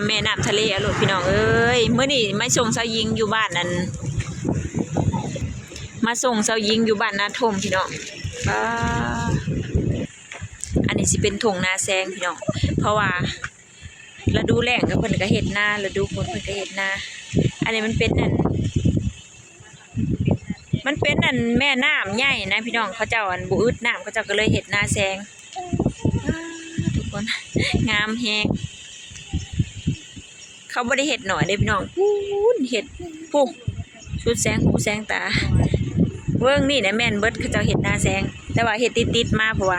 แม่น้ำทะเลอร่อยพี่น้องเอ้ยเมื่อนี่ไม่ส่งเสายิงอยู่บ้านนั้นมาส่งเสายิงอยู่บ้านนาทมพี่น้องอันนี้สิเป็นถุงนาแซงพี่น้องเพราะว่าฤดูแล้งก็เพิ่นก็เฮ็ดนาฤดูฝนเพิ่นก็เฮ็ดนาอันนี้มันเป็นอันแม่น้ำใหญ่นะพี่น้องเขาเจ้าอันบ่อึดน้ำเขาเจ้าก็เลยเฮ็ดนาแซงทุกคนงามแฮงเขาบ่ได้เฮ็ดหน่อยเด้พี่น้องพูนเฮ็ดปุ๊บชุดแสงหูแสงตาเบิ่งนี่นะแม่นเบิดเขาเจ้าเฮ็ดนาแซงแต่ว่าเฮ็ดติดๆมาเพราะว่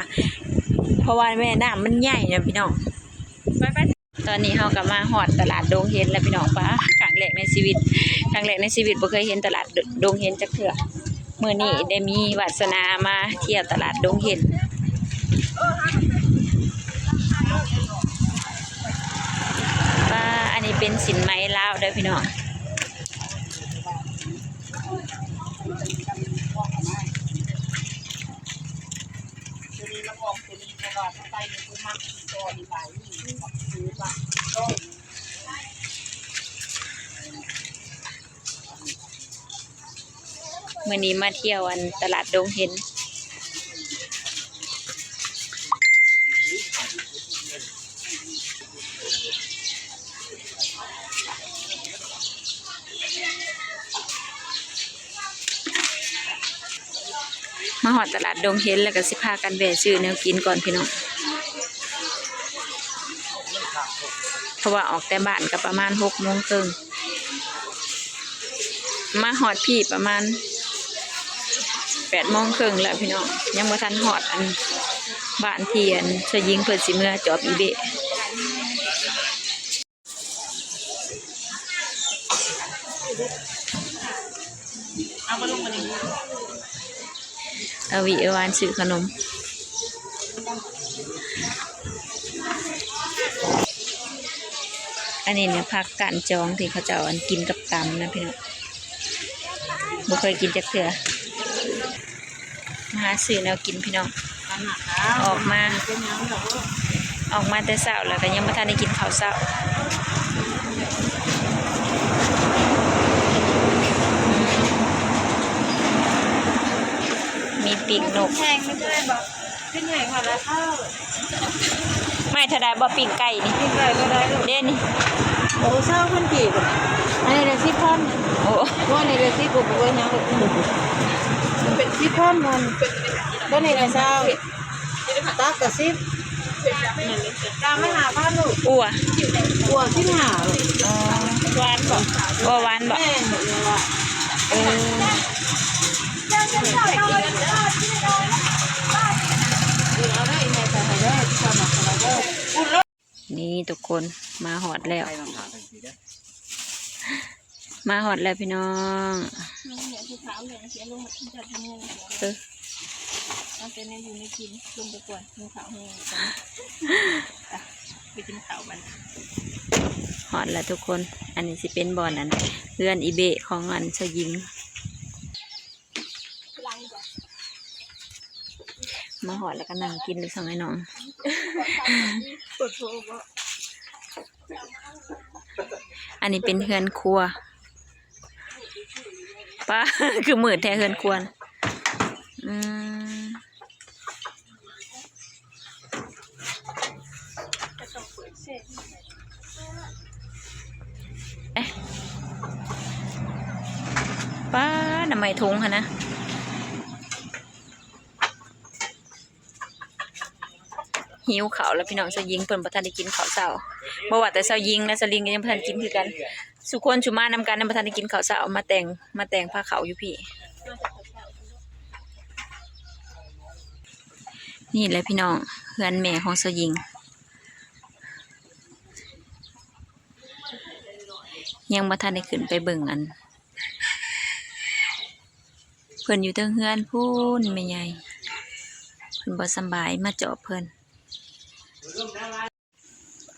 าแม่น้ำมันใหญ่นะพี่น้องไปตอนนี้เฮาก็มาฮอดตลาดดงเห็นแล้วพี่น้องป้าครั้งแรกในชีวิตบ่เคยเห็นตลาดดงเห็นจักเทื่อมื้อนี้ได้มีวาสนามาเที่ยวตลาดดงเห็นป้าอันนี้เป็นสินไหมลาวเด้อพี่น้องมื่อนี้มาเที่ยวอันตลาดดงเห็นมาหอดตลาดดงเห็นแล้วก็สิพากันแวะซื้อแนวกินก่อนพี่น้องเพราะว่าออกแต่บ้านก็ประมาณ6 โมงครึ่งมาหอดพี่ประมาณ8 โมงครึ่งแล้วพี่น้องยังบ่ทันหอดอันบ้านเทียนเสยิงเพิ่นสิเมื่อจอบอีเบะเอาวิวานซื้อขนมอันนี้เนี่ยผักกาดจองที่เขาจะเอาอันกินกับตำนะพี่น้องบ่เคยกินจักเทื่อมาหาซื้อแนวกินพี่น้องออกมาแต่เช้าแล้วก็ยังไม่ทันได้กินข้าวเช้ามีปีกนกแพงไม่ได้บอกขึ้นใหญ่กว่าแล้วเท่าไม่ถ้าได้บ่ปีกไก่นี่ปีกไก่ก็ได้เด่นนี่โอ้เช้าพันกี่อันนี้เลย10,000โอ้ว่านี่เลย10,000บ่ว่าหยังมันเป็น10,000มันบ่นี่เลยเช้าตากก็10ตาไม่หาบ้านลูกอัวที่หาอ๋อหวานบ่หวานบ่นี่ทุกคนมาหอดแล้วพี่น้องเอาเป็นอยู่ในกินลงไปก่อนกินข้าวแห้งไปกินข้าวมันหอดแล้วทุกคนอันนี้สิเป็นบอนอันเพื่อนอีเบะของอันเชยิงมาหอดแล้วก็นั่งกินเลยสองไอ้น้องอันนี้เป็นเฮือนครัวป้าคือมืดแท้เฮือนครัวป้าทำไมทุงคะนะหิวข้าวแล้วพี่น้องเสยิงเพิ่นบ่ทันได้กินข้าวเช้าบ่ว่าแต่เสยิงนะสลิงก็ยังบ่ทันกินคือกันสุคนสุมานำกันบ่ทันได้กินข้าวเช้ามาแต่งผ้าขาวอยู่พี่นี่แหละพี่น้องเฮือนแม่ของเสยิงยังบ่ทันได้ขึ้นไปเบิ่งอันเพิ่นอยู่เทิงเฮือนพูนแม่ใหญ่เพิ่นบ่สบายมาเจาะเพิ่น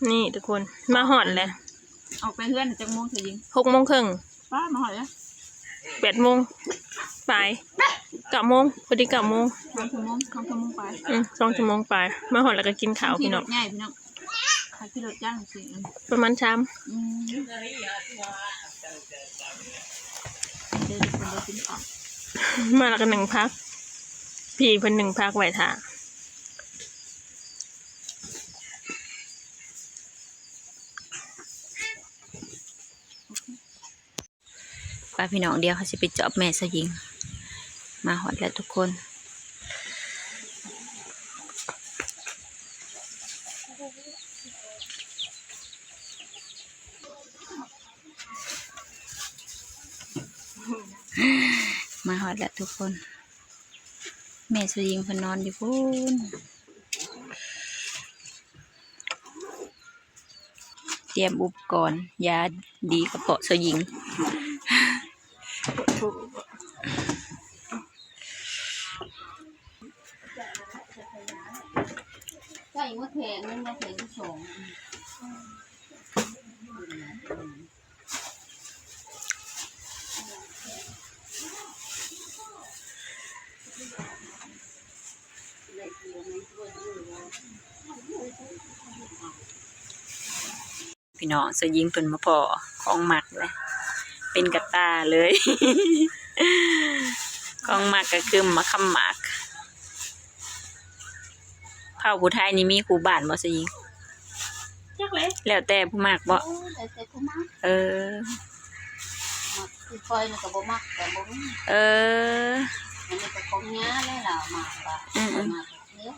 นี่ทุกคนมาหอดแล้วออกไปเฮือนจักโมงเสยิง6 โมงครึ่งป้ามาหอดแล้ว8 โมงปลาย9 โมงพอดี9 โมง2 ชั่วโมงปลาย2 ชั่วโมงปลายมาหอดแล้วก็กินข้าวพี่น้องง่ายพี่น้อง ขายกิโลจ้างสิประมาณ3เดี๋ยวคนได้กินออกมาแล้วก็1พักพี่เพิ่น1พักไว้ท่าป้าพี่น้องเดียวเขาสิไปจอบแม่สยิงมาหอดแล้วทุกคนมาหอดแล้วทุกคนแม่สยิงเพิ่นนอนอยู่พูนเตรียมอุปกรณ์ยาดีกระเพาะสยิงใส่มะแขงมันมะแขงที่สองพี่น้องสยิงเพิ่นมาพอของหมักเลยเป็นกระตาเลย ของหมักก็คือมะขามหมักเผ่าผู้ไทยนี่มีครูบ้านบ่สยิงจักเลยแล้วแต่ผู้มักบ่เออคือคอยมันก็บ่มักแต่บ่มีมันก็ของหญ้าเลยล่ะมากว่ามาเยอะ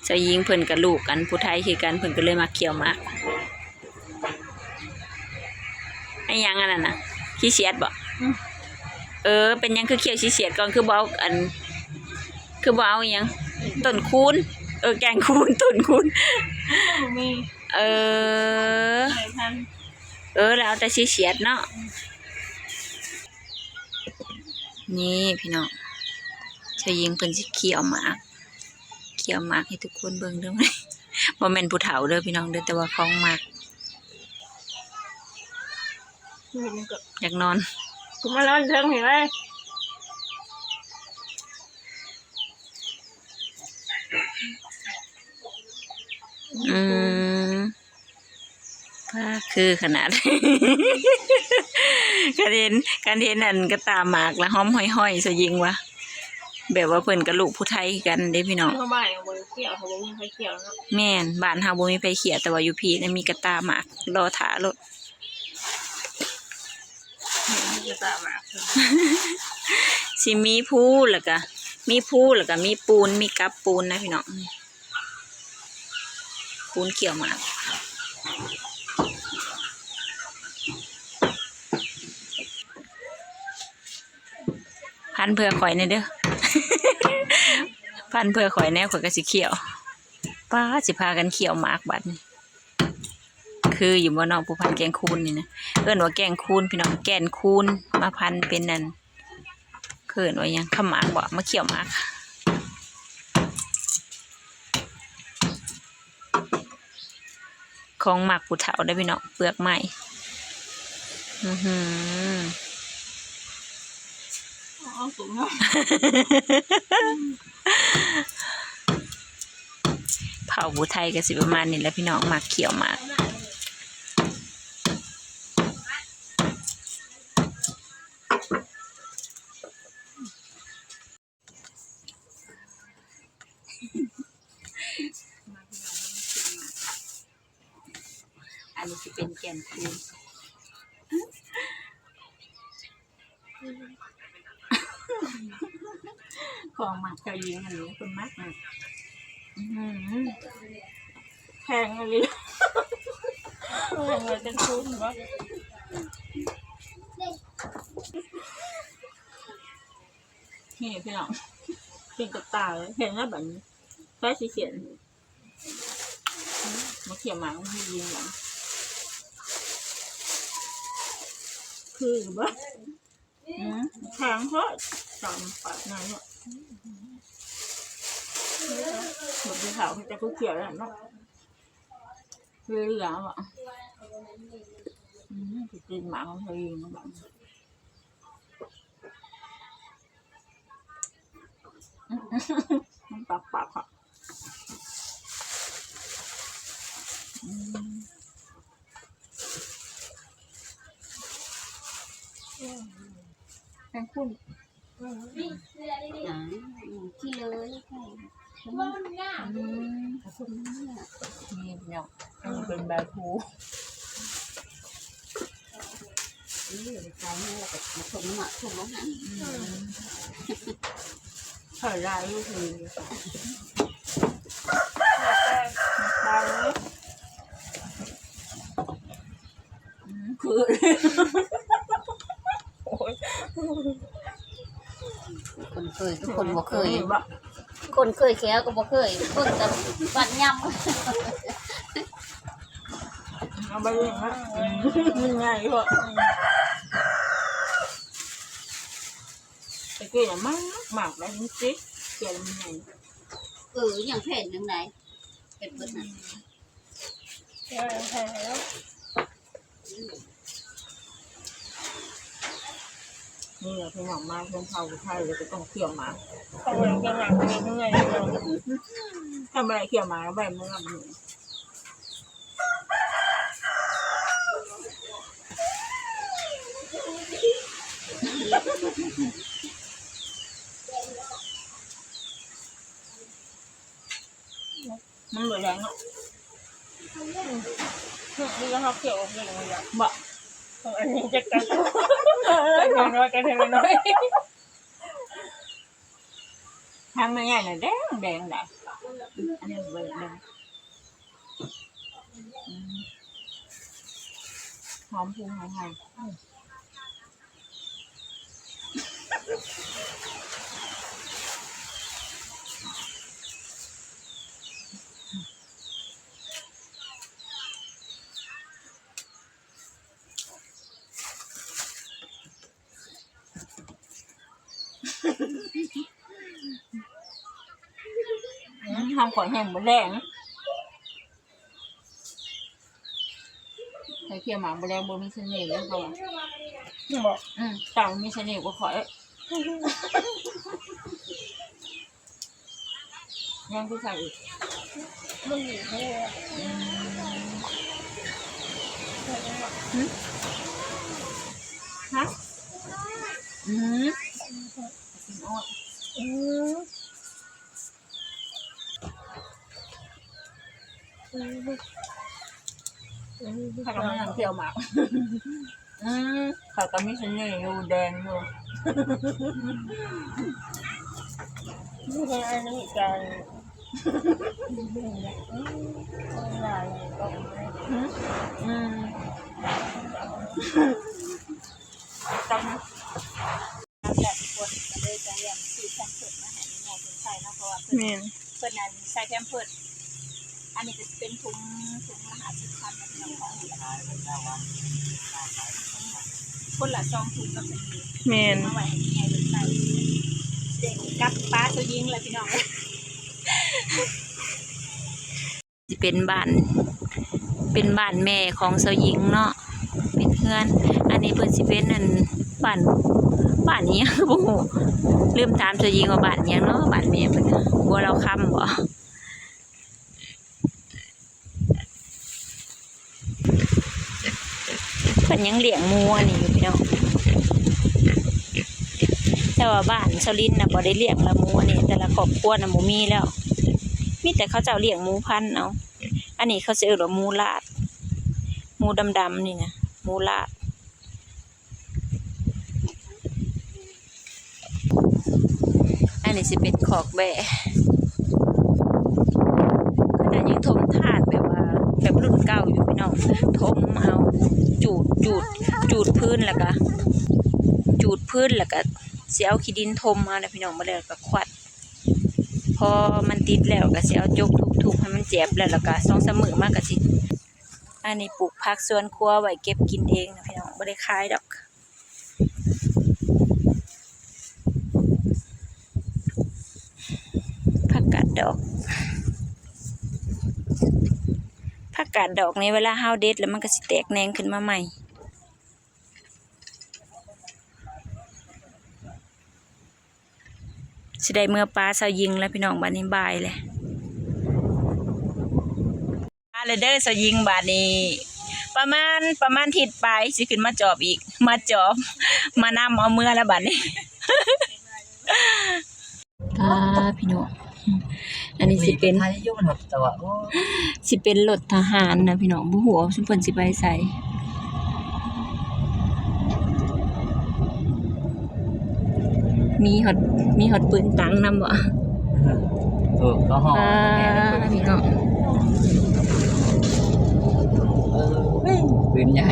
สยิงเพิ่นกับลูกกันผู้ไทยคือกันเพิ่นก็เลยมาเกี่ยวหมากไอ้ยังอันนั้นน่ะขี้เสียดบ่เป็นยังคือเกี่ยวขี้เสียดก่อนคือบ่เอาอันคือบ่เอาอีหยังต้นคูนแกงคูนต้นคูนแล้วแต่ขี้เสียดเนาะนี่พี่น้องสยิงเพิ่นสิเกี่ยวหมากให้ทุกคนเบิ่งเด้อบ่แม่นผู้เฒ่าเด้อพี่น้องเด้อแต่ว่าของหมากอยากนอนกูมาร้อนเทิงเห็นไหมคือขนาด การเห็นนั่นก็ตามหมากแล้วหอมห้อยๆสยิงวะแบบว่าเพิ่นกับลูกผู้ไทยกันเด้พี่น้องบ้านเอาบ่เกี่ยวเขาบ่มีไฟเกี่ยวเนาะแม่นบ้านเฮาบ่มีไฟเขียวแต่ว่าอยู่พี่น่ะมีกระตาหมากรอท่ารถสิมีพูแล้วก็มีปูนมีกับปูนนะพี่น้องปูนเกี่ยวหมากพันเพื่อข่อยเนี่ยเด้อ พันเพื่อข่อยแน่ข่อยก็สิเขียวป้าสิพากันเขียวหมากบัดนี่คืออยู่บ่นอกผู้พันแกงคูนนี่นะเอิ้นว่าแกงคูนพี่น้องแกนคูนมาพันเป็นนั่นเอิ้นว่าหยังข้าวหมากบ่มาเขียวหมากของหมากผู้เฒ่าได้พี่น้องเปลือกไม้เผาผู้ไทยก็สิประมาณนี้แหละพี่น้องหมากเขียวหมากอันนี้จะเป็นแกนคูนของหมักเกาหลีอันนี้เป็นมากมากแพงเลยจะคุ้มวะนี่พี่น้องเป็นกระตาเลยเห็นแล้วแบบนี้แค่เขียนมาเขียนหมาที่ยิงหลังคือบ่แพงเพราะจอมปากนั่นเนี่ยหมดที่เขาจะกู้เกี่ยวแล้วเนาะคือเหลือบ่กินหมาของเธอเองนะบ้าง มันปากค่ะแพงคุณขี้เลยใช่ว่ามันยากคนนี้นี่เนี่ยมันเป็นแบบผูใจนี่เราแบบชมหนักชมน้องนั้นถอยลายก็คือตายเลยคือคนเคยทุกคนบ่เคยคนเคยแค่ก็บ่เคยคนแต่บัดยำเอาไปเลยนะมันง่ายกว่าแต่กี้เนี่ยหมักแล้วจริงๆเกี่ยวมันไงอย่างเผ็ดยังไงเผ็ดเบิดน่ะแพ้แล้วนี่แหละพี่หนังมาเพื่อนเผาไทยเลยก็ต้องเขี่ยวมาเขาเองกันหนักเองไงทำอะไรเขี่ยวมาแล้วแบบเมื่อมันเหลือแรงอ่ะนี่ก็เขาเขี่ยวเก่งเลยอ่ะบ่อันนี้จะกันน้อยกันน้อยทางไม่ง่ายเลยแดงแดงได้อันนี้เบอร์แดงหอมพูนหายทำก่อนแห้งหมดแรงใครเขี่ยวหมาหมดแรงบนมีเสน่ห์แล้วเขาบอกต่างมีเสน่ห์กว่าข่อยยังคือใส่อีกมันอยู่แค่ฮะเขากำลังเที่ยวหมากเขากำลังเสน่ห์อยู่แดงอยู่นี่เป็นอันนี้กันต้องแบบคนเลยจะอย่างสีแคมเพิร์ดนะฮะนี่ไงคนใส่นะเพราะว่าเพื่อนนั้นใส่แคมเพิร์ดอันนี้จะเป็นถุงมหาสิพันนะพี่น้องของคนละ2 ถุงก็เป็นเมนมาไว้นี่ไงคนใส่เด็กกับป้าตัวยิงเลยพี่น้องจะเป็นบ้านแม่ของเสาหญิงเนาะเป็นเพื่อนอันนี้เพิ่นสิเป็นนั่นบ้านนี้โอ้โหลืมถามเสาหญิงว่าบ้านยังเนาะบ้านแม่เพิ่นบัวเราค้ำบ่เพิ่นยังเลี้ยงหมูอันนี้อยู่พี่น้องแต่ว่าบ้านเสาลินน่ะบ่ได้เลี้ยงละหมูอันนี้แต่ละครอบครัวน่ะบ่มีแล้วมีแต่เขาเจ้าเลี้ยงหมูพันธุ์เอาอันนี้เขาสิเอิ้นว่าหมูลาดหมูดำๆนี่นะหมูลาดอันนี้สิเป็นขอกแบะก็จะยังทมธาตุแบบว่าแบบรุ่นเก่าอยู่พี่น้องทมเอาจูดพื้นแล้วก็สิเอาขี้ดินทมเอานะพี่น้องมาแล้วก็ควัดพอมันติดแล้วก็สิเอาจกทุบๆให้มันเจ็บแล้วก็2-3 มื้อมาก็สิอันนี้ปลูกผักสวนครัวไว้เก็บกินเองนะพี่น้องบ่ได้ขายดอกผักกาดดอกนี้เวลาเฮาเด็ดแล้วมันก็สิแตกแหนงขึ้นมาใหม่ สิได้เมื่อป้าสาวยิงแล้วพี่น้องบัดนี้บ่ายเลยมาเลยเด้อสาวยิงบัดนี้ประมาณทิศไปสิขึ้นมาจอบอีกมาจอบมานำเอาเมื่อแล้วบัดนี้พี่น้องอันนี้สิเป็นสิเป็นรถทหารนะพี่น้องบ่ฮู้ว่าซุมเพิ่นสิไปไสมีฮอดปืนตังนำบ่ก็ห่อพี่น้องปืนใหญ่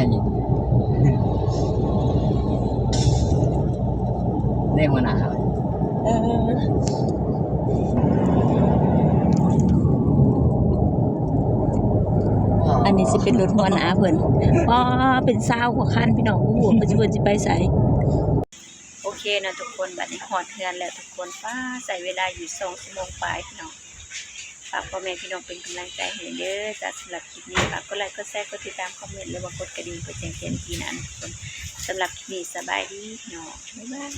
ได้หัวหน้าอันนี้สิเป็นรถหัวหน้าเพิ่นเป็น20กว่าคันพี่น้องบ่ฮู้ว่าเพิ่นสิไปไสโอเคนะทุกคนบัดนี้ฮอดเฮือนแล้วทุกคนใส่เวลาอยู่2ชั่วโมงปลายพี่น้องฝากพ่อแม่พี่น้องเป็นกำลังใจให้เด้อจากสำหรับคลิปนี้ฝากกดไลค์กดแชร์กดติดตามคอมเมนต์หรือว่ากดกระดิ่งเพื่อแจ้งเตือนทีนั้นทุกคนสำหรับคลิปนี้สบายดีพี่น้องบ๊ายบาย